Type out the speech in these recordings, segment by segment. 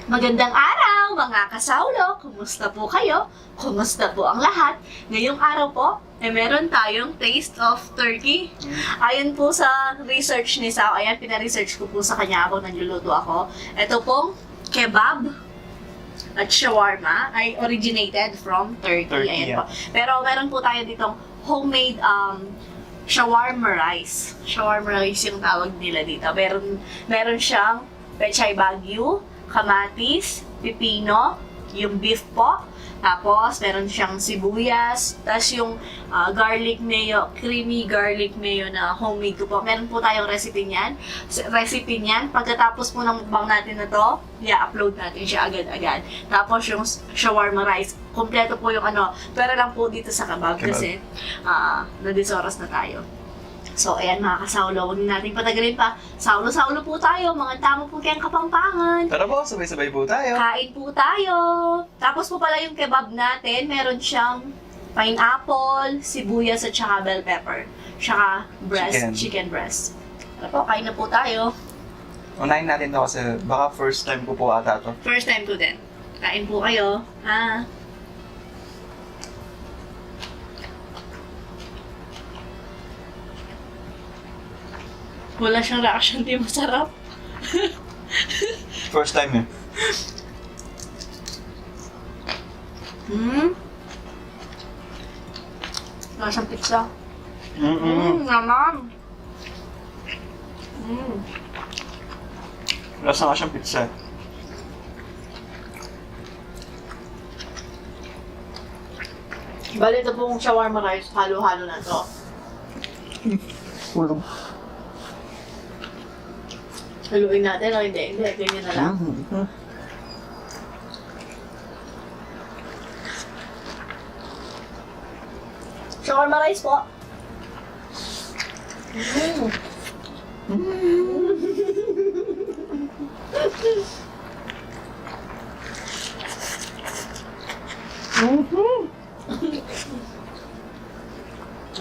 Magandang araw mga kasaulo! Kumusta po kayo? Kumusta po ang lahat? Ngayong araw po, meron tayong Taste of Turkey. Ayon po sa research ni Sao, ayan, pina-research ko po sa kanya ako, nagluluto ako. Ito pong kebab at shawarma ay originated from Turkey. Ayan po. Pero meron po tayo ditong homemade shawarma rice. Shawarma rice yung tawag nila dito. Meron siyang pechay bagyo, kamatis, pipino, yung beef po. Tapos, meron siyang sibuyas. Tapos yung garlic mayo, creamy garlic mayo na homemade ko po. Meron po tayong recipe niyan. Pagkatapos po ng mukbang natin na to, i-upload natin siya agad-agad. Tapos yung shawarma rice, kompleto po yung pero lang po dito sa kebab kasi nadisoras na tayo. So, ayan mga kasaulo, huwag natin patagalin pa. Saulo-saulo po tayo, mga tamo po kayang Kapampangan. Tara po, sabay-sabay po tayo. Kain po tayo. Tapos po pala yung kebab natin, meron siyang pineapple, sibuyas at saka bell pepper. Tsaka chicken breast. Tara po, kain na po tayo. Unahin natin to kasi baka first time ko po ata to. First time po din. Kain po kayo. Ha? Wala siyang reaction, di masarap. First time eh. Wala siyang pizza. Naman. Lasa nga siyang pizza. Bali, ito pong shawarma rice, halo-halo na to. Ulog. Haluin natin o hindi? Hindi, ganyan na lang. Shawarma rice po.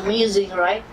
Amazing, right?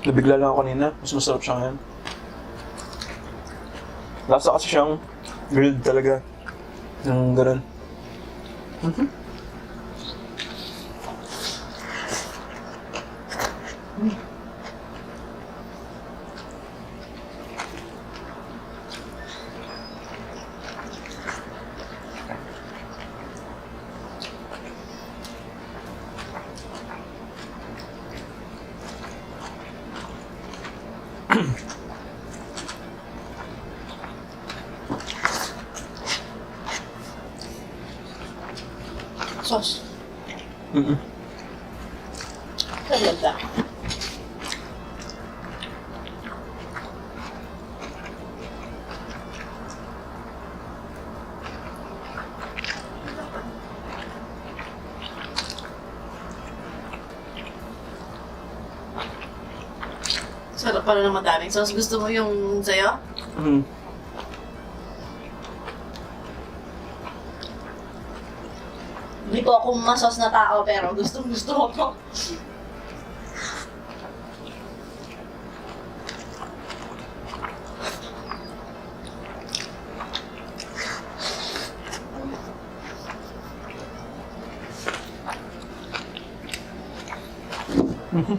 Nabigla lang ako kanina. Mas masarap siya ngayon. Lasa kasi siyang grilled talaga. Yung ganun. Sauce. Mm-mm. Talaga. Sarap pala ng madaming sauce. Gusto mo yung sayo? Hindi po ako masos na tao, pero gustong-gusto ko to. Ano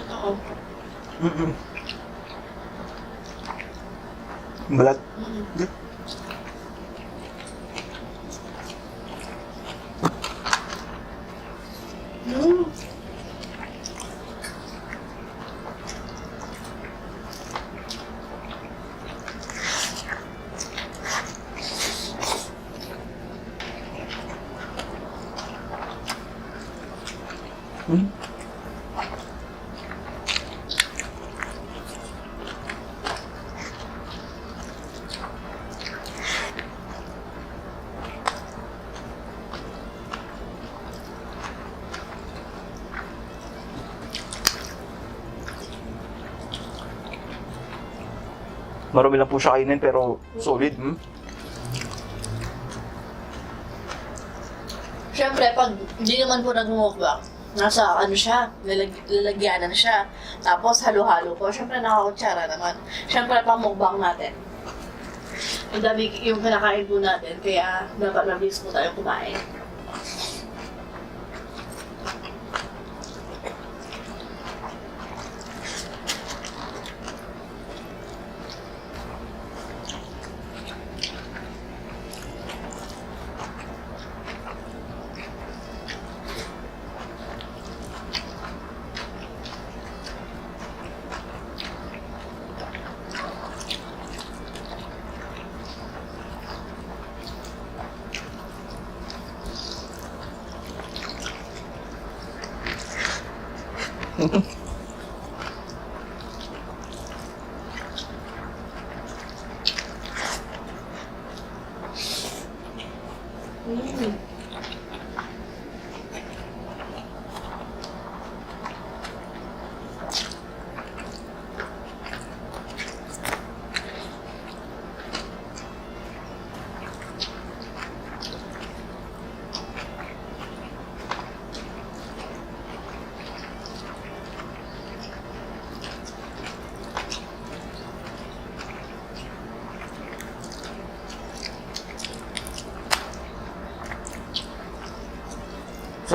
to? Balat. Marami lang po siya kainin pero solid. Siyempre, pag hindi naman po nag-mukbang, nasa ano siya, lalagyanan siya. Tapos halo-halo po. Siyempre, nakakutsara naman. Siyempre, pang mukbang natin. Ang dami yung kinakain po natin, kaya dapat mabilis po tayo kumain.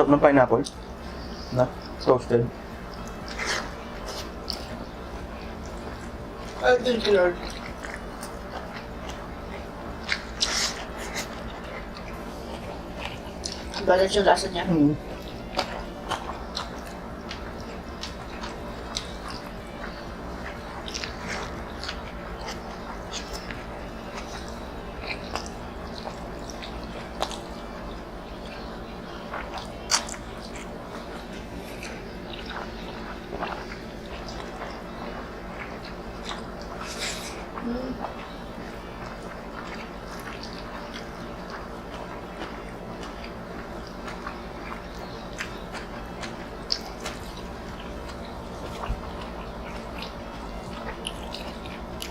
Sarap ng pineapple. Na, toasted. Thank you, Lord. Balance yung lasa niya. Mm.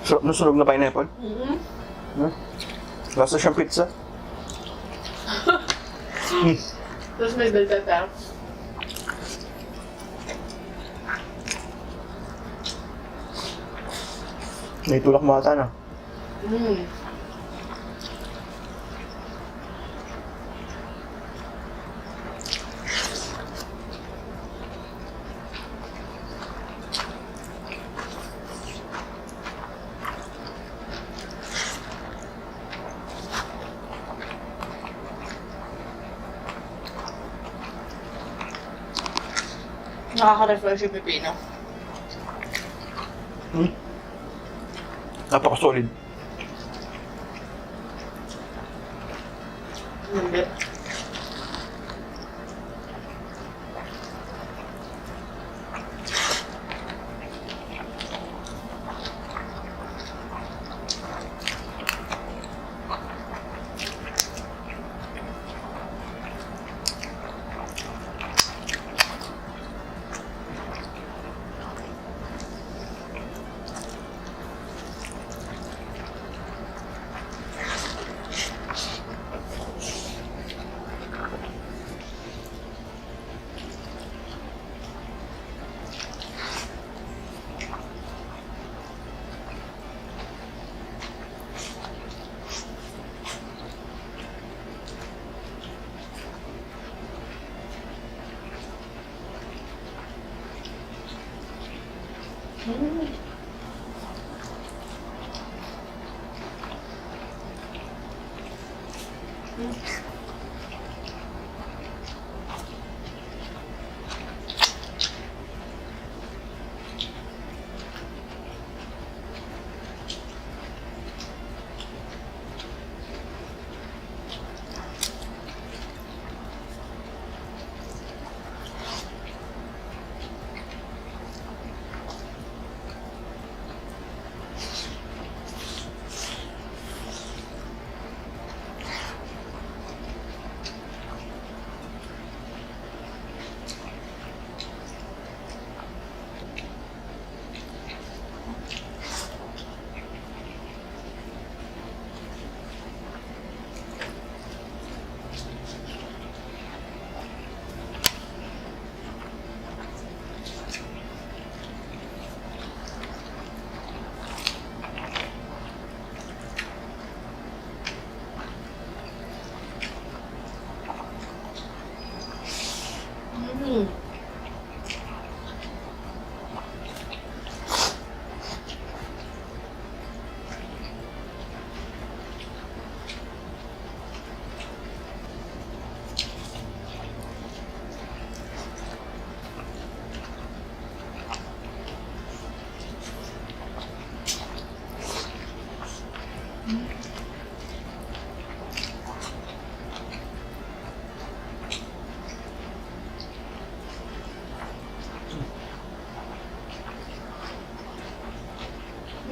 Sarap ng sunog na pineapple. Mm-hmm. Hmm? Lasa siyang pizza. Tapos may bell pepper. May tulak mata na. Mm. Nakaka-refresh yung pipino. Hmm? Napaka-solid. Lambit.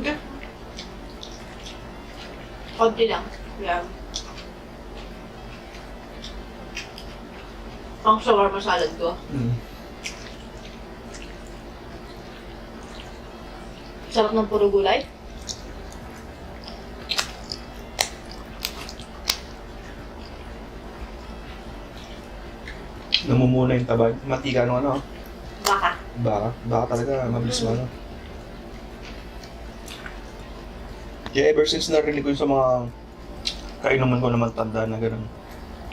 Okay. Konti lang. Yeah. Pang shawarma salad ko. Mm. Sarap ng puro gulay. Namumuna yung taba. Matika ng ano. Baka. Baka talaga mabilis mo ano. Kaya ever since narinig ko yun sa mga kainuman ko naman tanda na gano'n.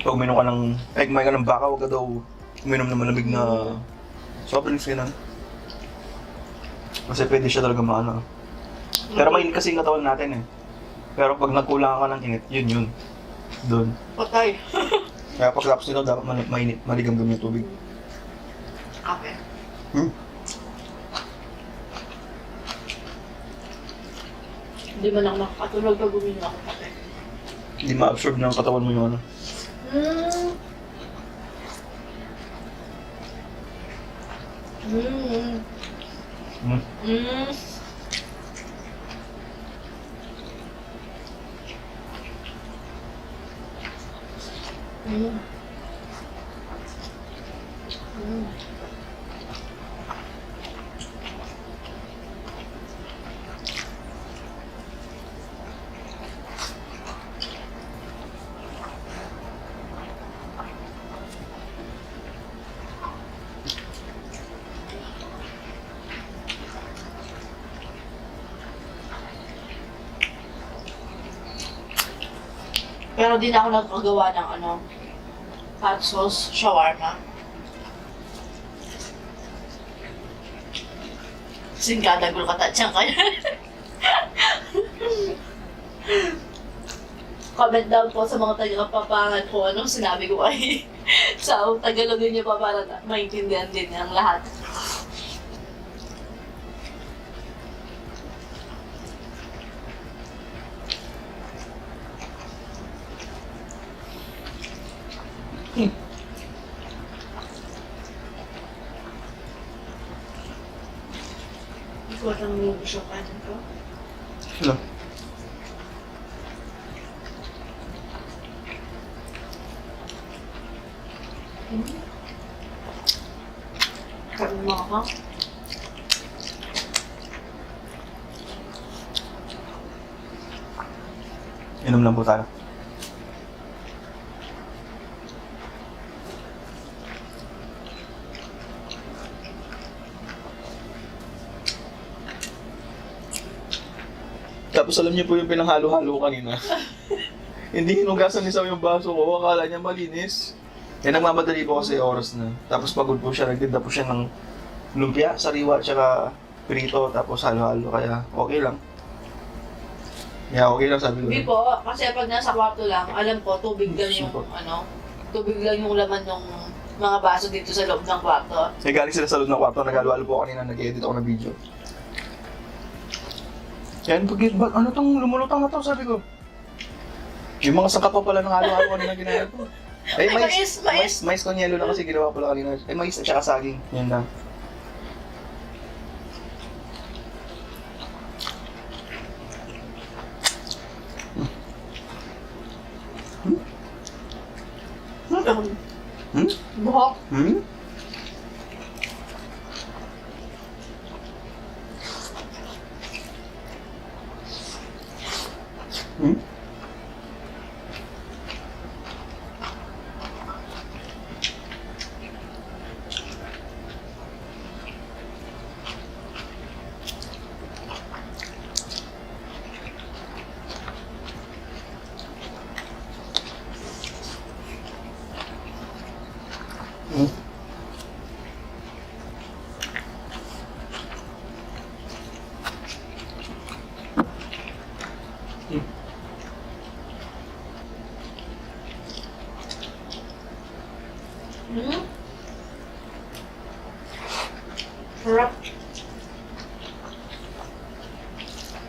Pag uminom ka ng, kumain ka ng baka, huwag ka daw uminom ng malamig na soft drinks ganun. Kasi pwede siya talaga maano. Pero mainit kasi yung katawan natin eh. Pero pag nagkulang ka ng init, yun. Doon. Patay. Kaya pagkatapos nito, dapat mainit, maligam-gam yung tubig. Kape. Hindi man ako makakatulog pag uminom ako kape. Hindi ma-absorb ng katawan mo yung ano. Mm. Mm. Hmm. Mm. Mm. Mm. Pero di na ako nagkagawa ng hot sauce shawarma. Singkadagol ka tatsang kaya. Comment down po sa mga taga-papangan ko anong sinabi ko ay sa Tagalogin niyo pa para maintindihan din ang lahat. Ikaw lang yung gusto kanin ko. Sila. Kanin mo ako. Inom lang po tayo. Tapos alam niyo po yung pinanghalo-halo kanina. Hindi hinugasan ni Sam yung baso ko, akala niya malinis. Eh nagmamadali po kasi oras na. Tapos pagod po siya, nagtinda po siya ng lumpia, sariwa, tsaka prito, tapos halo-halo, kaya okay lang. Yeah, okay lang sabi ko. Hindi po, kasi pag nasa kwarto lang, alam ko, tubig lang yung, Simple. tubig lang yung laman ng mga baso dito sa loob ng kwarto. Eh galing sila sa loob ng kwarto, nag-halo-halo po kanina, nag-edit ako ng video. Yan, ano tong lumulutang na to, sabi ko. Yung mga sangkap pa pala ng halo-halo kanina ginaya ko. Eh, mais con yelo lang kasi ginawa pala kanina. Eh, mais at saka saging. Yan lang. Hmm? Buhok. Hmm? Hmm? Hmm? Hmm? Sarap.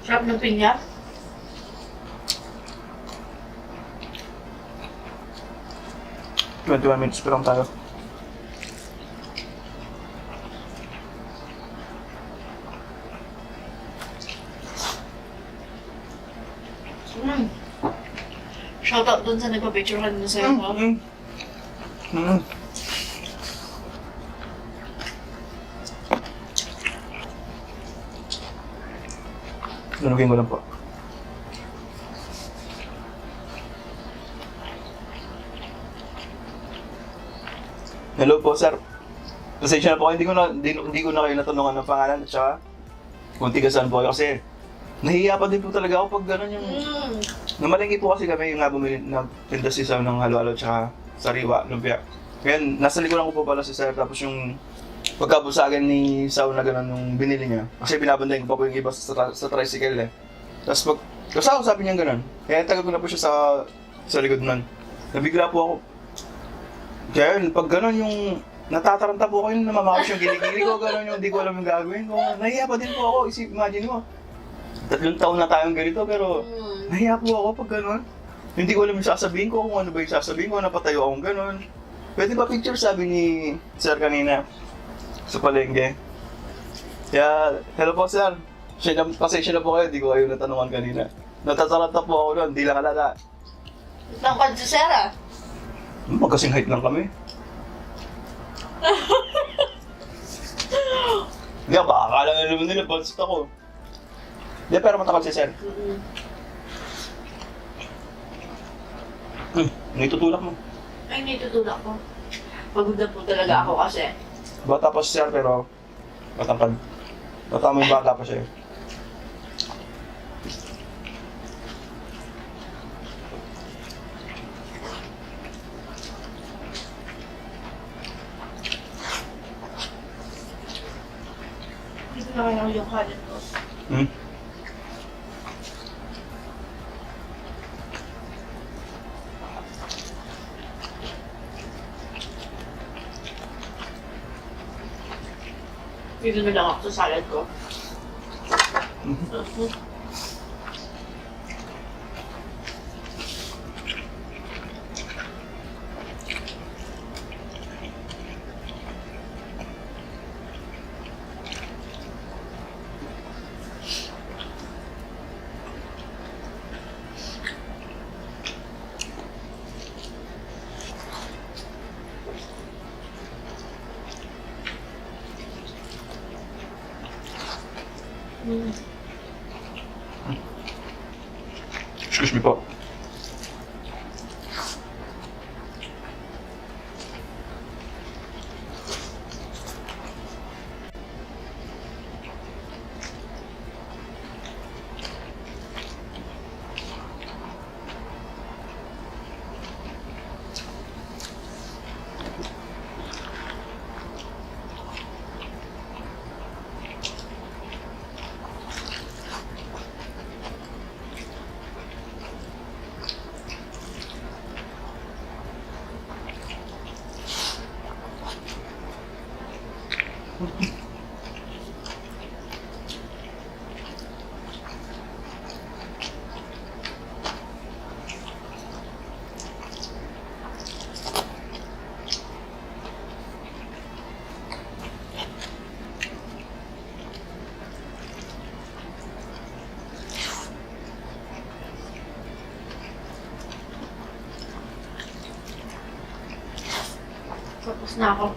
Sarap ng pinya. Twenty 21 minutes pa lang tayo. Shoutout dun sa nagpa-picture kanina sa'yo ko. Lunugin ko lang po. Hello po, sir. Pasensya na po, hindi ko na kayo natanungan ng pangalan at saka kung tiga saan po kayo kasi nahihiya pa din po talaga ako pag gano'n yung... Namalengke po kasi kami yung nga bumili na pinda si Sam ng halo-halo at saka sariwa, lumpia. Ngayon, nasa likuran ko po pala si Sir, tapos yung pagkabot sa akin ni Sao na gano'n nung binili niya. Kasi binabandayin ko pa po yung iba sa tricycle eh. Tapos pag kasama sabi niya gano'n, kaya tagal ko na po siya sa likod nun. Nabigla po ako. Kaya yun, pag gano'n yung natataranta po ako yung namamakas yung giligili ko, gano'n yung hindi ko alam yung gagawin ko. Nahiya pa din po ako, imagine mo. 3 taon na tayong ganito pero nahiya po ako pag gano'n. Hindi ko alam yung sasabihin ko, kung ano ba yung sasabihin ko, napatayo akong gano'n. Pwede ba picture, sabi ni Sir kanina sa palengke. Kaya, hello po Sir. Pasensya na po kayo, di ko kayo natanungan kanina. Natataranta po ako doon, di lang alala. Tangkad si Sir ah. Magkasing height lang kami. Hindi, baka akala na naman nila, balsit ako. Hindi, pero matakal si Sir. Naitutulak mo. Ay, naitutulak ko. Pagod na po talaga ako kasi. Bata pa si Sir, pero matangkad. Bata mo yung bata pa siya. Dito na kaya yung kanin ko. Hmm? Dito na lang ako sa salad ko. Excuse me po. Tapos na ako.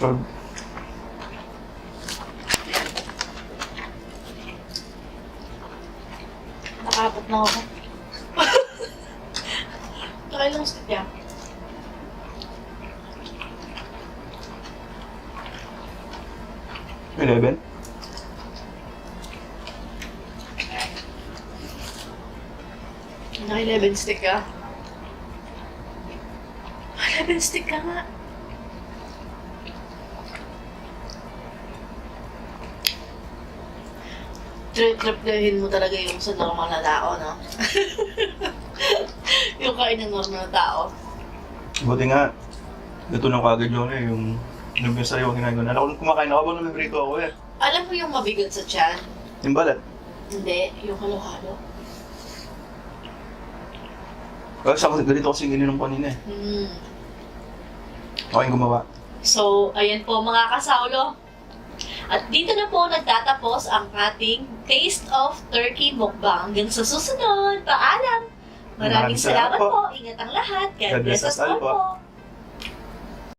So, Nakapot na ako. Nakailang stick yan. Eleven? Naka-11 stick ka. 11 stick ka nga. Trip-trip mo talaga yung sa normal na tao, no? Yung kain ng normal na tao. Buti nga, natunan ko agad yun eh, yung sa'yo ang ginagawa. Alam ko kumakain ako, nung nabrito ako eh. Alam mo yung mabigat sa tiyan? Yung balat. Hindi, yung halo-halo. Kasi ganito kasi ininom ko kanina eh. Okay yung gumawa. So, ayan po mga kasaulo. At dito na po nagtatapos ang ating Taste of Turkey Mukbang. Hanggang sa susunod, paalam! Maraming salamat po. Ingat ang lahat. God bless us all po.